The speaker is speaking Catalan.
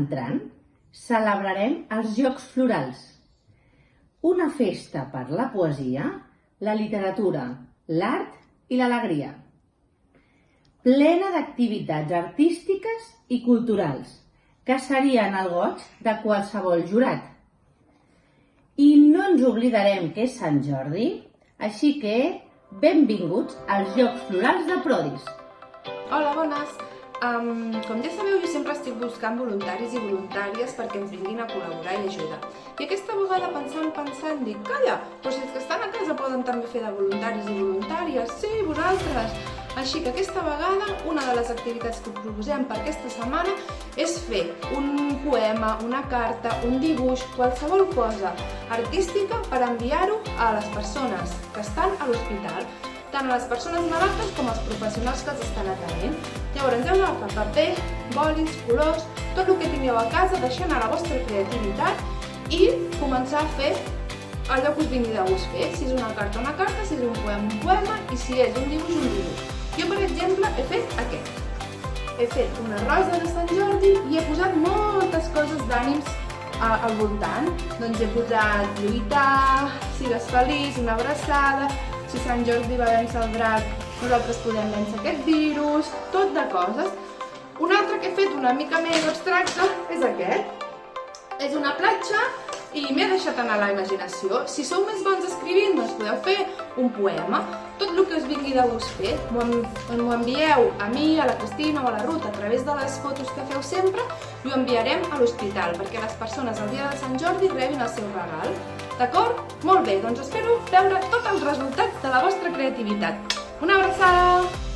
entrant celebrarem els Jocs Florals, una festa per la poesia, la literatura, l'art i l'alegria, plena d'activitats artístiques i culturals que serien el goig de qualsevol jurat. I no ens oblidarem que és Sant Jordi, així que benvinguts als Jocs Florals de Prodis. Hola, bones! Com ja sabeu, jo sempre estic buscant voluntaris i voluntàries perquè ens vinguin a col·laborar i ajudar. I aquesta vegada pensant, dic, calla, però si els que estan a casa poden també fer de voluntaris i voluntàries, sí, vosaltres! Així que aquesta vegada, una de les activitats que proposem per aquesta setmana és fer un poema, una carta, un dibuix, qualsevol cosa artística per enviar-ho a les persones que estan a l'hospital, tant a les persones malaltes com als professionals que els estan atenent. Llavors heu d'agafar paper, bolis, colors, tot el que tingueu a casa, deixar anar la vostra creativitat i començar a fer allò que us vingui de gust fer. Si és una carta, si és un poema i si és un dibuix, un dibuix. Jo, per exemple, he fet aquest. He fet una rosa de Sant Jordi i he posat moltes coses d'ànims al voltant. Doncs he posat lluitar, sigues feliç, una abraçada, si Sant Jordi va vèncer el drac, nosaltres podem vèncer aquest virus, tot de coses. Un altre que he fet una mica més abstracte és aquest. És una platja i m'he deixat anar a la imaginació. Si sou més bons escrivint, doncs podeu fer un poema. Tot el que us vingui de gust fer, m'ho envieu a mi, a la Cristina o a la Ruth a través de les fotos que feu sempre i ho enviarem a l'hospital perquè les persones el dia de Sant Jordi rebin el seu regal. D'acord? Molt bé, doncs espero veure tots els resultats de la vostra creativitat. Una abraçada!